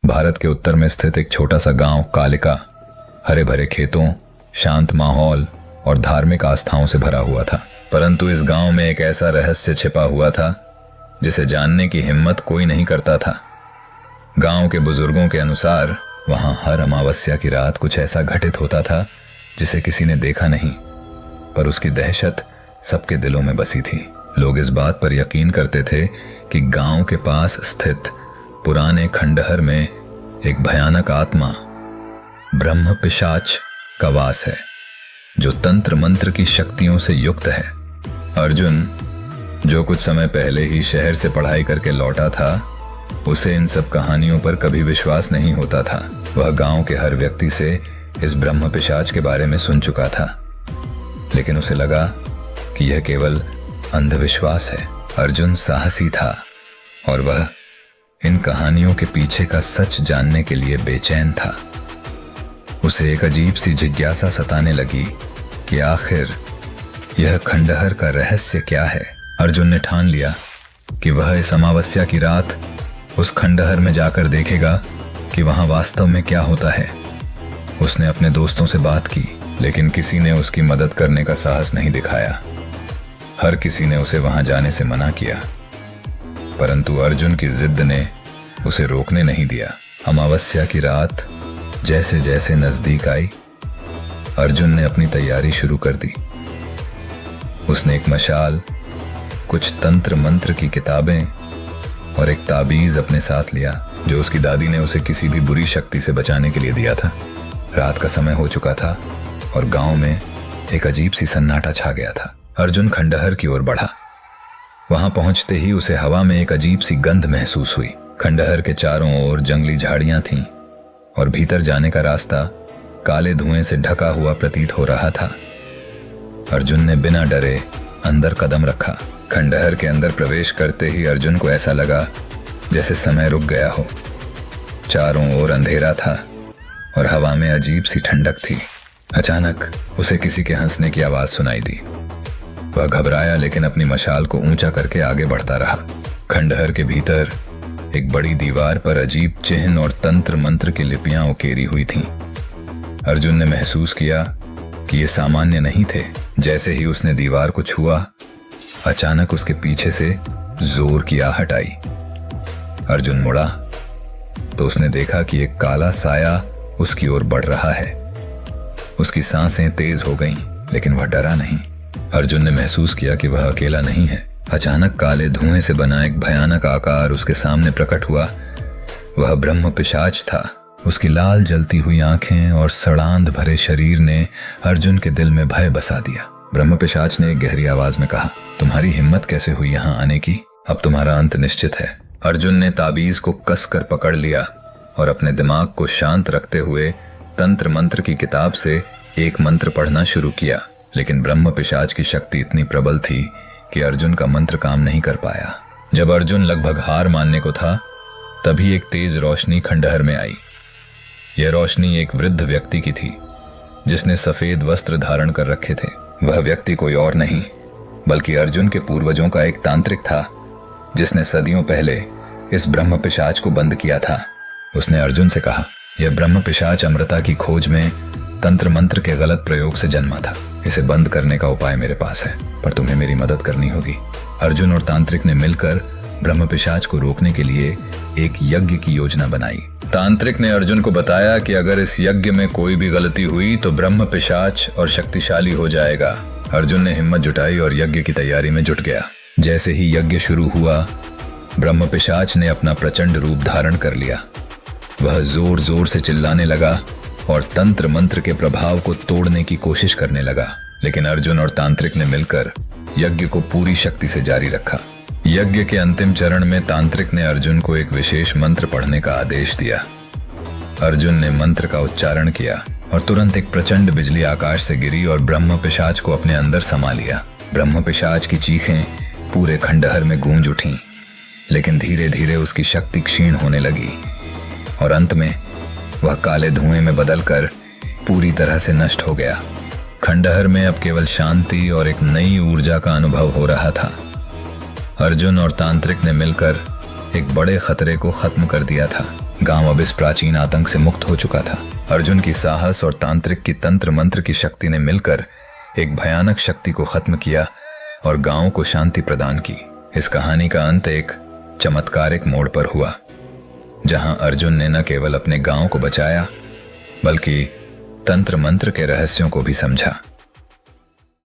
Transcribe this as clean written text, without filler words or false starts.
भारत के उत्तर में स्थित एक छोटा सा गांव कालिका हरे भरे खेतों, शांत माहौल और धार्मिक आस्थाओं से भरा हुआ था। परंतु इस गांव में एक ऐसा रहस्य छिपा हुआ था जिसे जानने की हिम्मत कोई नहीं करता था। गांव के बुजुर्गों के अनुसार वहां हर अमावस्या की रात कुछ ऐसा घटित होता था जिसे किसी ने देखा नहीं, पर उसकी दहशत सबके दिलों में बसी थी। लोग इस बात पर यकीन करते थे कि गांव के पास स्थित पुराने खंडहर में एक भयानक आत्मा ब्रह्म पिशाच का वास है, जो तंत्र मंत्र की शक्तियों से युक्त है। अर्जुन, जो कुछ समय पहले ही शहर से पढ़ाई करके लौटा था, उसे इन सब कहानियों पर कभी विश्वास नहीं होता था। वह गांव के हर व्यक्ति से इस ब्रह्म पिशाच के बारे में सुन चुका था, लेकिन उसे लगा कि यह केवल अंधविश्वास है। अर्जुन साहसी था और वह इन कहानियों के पीछे का सच जानने के लिए बेचैन था। उसे एक अजीब सी जिज्ञासा सताने लगी कि आखिर यह खंडहर का रहस्य क्या है। अर्जुन ने ठान लिया कि वह इस अमावस्या की रात उस खंडहर में जाकर देखेगा कि वहां वास्तव में क्या होता है। उसने अपने दोस्तों से बात की, लेकिन किसी ने उसकी मदद करने का साहस नहीं दिखाया। हर किसी ने उसे वहां जाने से मना किया, परंतु अर्जुन की जिद ने उसे रोकने नहीं दिया। अमावस्या की रात जैसे जैसे नजदीक आई, अर्जुन ने अपनी तैयारी शुरू कर दी। उसने एक मशाल, कुछ तंत्र मंत्र की किताबें और एक ताबीज अपने साथ लिया, जो उसकी दादी ने उसे किसी भी बुरी शक्ति से बचाने के लिए दिया था। रात का समय हो चुका था और गांव में एक अजीब सी सन्नाटा छा गया था। अर्जुन खंडहर की ओर बढ़ा। वहां पहुंचते ही उसे हवा में एक अजीब सी गंध महसूस हुई। खंडहर के चारों ओर जंगली झाड़ियां थीं और भीतर जाने का रास्ता काले धुएं से ढका हुआ प्रतीत हो रहा था। अर्जुन ने बिना डरे अंदर कदम रखा। खंडहर के अंदर प्रवेश करते ही अर्जुन को ऐसा लगा जैसे समय रुक गया हो। चारों ओर अंधेरा था और हवा में अजीब सी ठंडक थी। अचानक उसे किसी के हंसने की आवाज सुनाई दी। वह घबराया, लेकिन अपनी मशाल को ऊंचा करके आगे बढ़ता रहा। खंडहर के भीतर एक बड़ी दीवार पर अजीब चिन्ह और तंत्र मंत्र की लिपियां उकेरी हुई थीं। अर्जुन ने महसूस किया कि ये सामान्य नहीं थे। जैसे ही उसने दीवार को छुआ, अचानक उसके पीछे से जोर की आहट आई। अर्जुन मुड़ा तो उसने देखा कि एक काला साया उसकी ओर बढ़ रहा है। उसकी सांसें तेज हो गईं, लेकिन वह डरा नहीं। अर्जुन ने महसूस किया कि वह अकेला नहीं है। अचानक काले धुएं से बना एक भयानक आकार उसके सामने प्रकट हुआ। वह ब्रह्म पिशाच था। उसकी लाल जलती हुई आंखें और सड़ांध भरे शरीर ने अर्जुन के दिल में भय बसा दिया। ब्रह्म पिशाच ने एक गहरी आवाज में कहा, तुम्हारी हिम्मत कैसे हुई यहाँ आने की? अब तुम्हारा अंत निश्चित है। अर्जुन ने ताबीज को कसकर पकड़ लिया और अपने दिमाग को शांत रखते हुए तंत्र मंत्र की किताब से एक मंत्र पढ़ना शुरू किया। लेकिन ब्रह्म पिशाच की शक्ति इतनी प्रबल थी कि अर्जुन का मंत्र काम नहीं कर पाया। जब अर्जुन लगभग हार मानने को था, तभी एक तेज रोशनी खंडहर में आई। यह रोशनी एक वृद्ध व्यक्ति की थी, जिसने सफेद वस्त्र धारण कर रखे थे। वह व्यक्ति कोई और नहीं, बल्कि अर्जुन के पूर्वजों का एक तांत्रिक था, जिसने सदियों पहले इस ब्रह्म पिशाच को बंद किया था। उसने अर्जुन से कहा, यह ब्रह्म पिशाच अमृता की खोज में तंत्र मंत्र के गलत प्रयोग से जन्मा था। इसे बंद करने का उपाय मेरे पास है, पर तुम्हें मेरी मदद करनी होगी। अर्जुन और तांत्रिक ने मिलकर ब्रह्म पिशाच को रोकने के लिए एक यज्ञ की योजना बनाई। तांत्रिक ने अर्जुन को बताया कि अगर इस यज्ञ में कोई भी गलती हुई तो ब्रह्म पिशाच और शक्तिशाली हो जाएगा। अर्जुन ने हिम्मत जुटाई और यज्ञ की तैयारी में जुट गया। जैसे ही यज्ञ शुरू हुआ, ब्रह्म पिशाच ने अपना प्रचंड रूप धारण कर लिया। वह जोर जोर से चिल्लाने लगा और तंत्र मंत्र के प्रभाव को तोड़ने की कोशिश करने लगा। लेकिन अर्जुन और तांत्रिक ने मिलकर यज्ञ को पूरी शक्ति से जारी रखा। यज्ञ के अंतिम चरण में तांत्रिक ने अर्जुन को एक विशेष मंत्र पढ़ने का आदेश दिया। अर्जुन ने मंत्र का उच्चारण किया और तुरंत एक प्रचंड बिजली आकाश से गिरी और ब्रह्म पिशाच को अपने अंदर समा लिया। ब्रह्म पिशाच की चीखें पूरे खंडहर में गूंज उठीं, लेकिन धीरे धीरे उसकी शक्ति क्षीण होने लगी और अंत में वह काले धुएं में बदलकर पूरी तरह से नष्ट हो गया। खंडहर में अब केवल शांति और एक नई ऊर्जा का अनुभव हो रहा था। अर्जुन और तांत्रिक ने मिलकर एक बड़े खतरे को खत्म कर दिया था। गांव अब इस प्राचीन आतंक से मुक्त हो चुका था। अर्जुन की साहस और तांत्रिक की तंत्र मंत्र की शक्ति ने मिलकर एक भयानक शक्ति को खत्म किया और गांव को शांति प्रदान की। इस कहानी का अंत एक चमत्कारिक मोड़ पर हुआ, जहां अर्जुन ने न केवल अपने गांव को बचाया बल्कि तंत्र मंत्र के रहस्यों को भी समझा।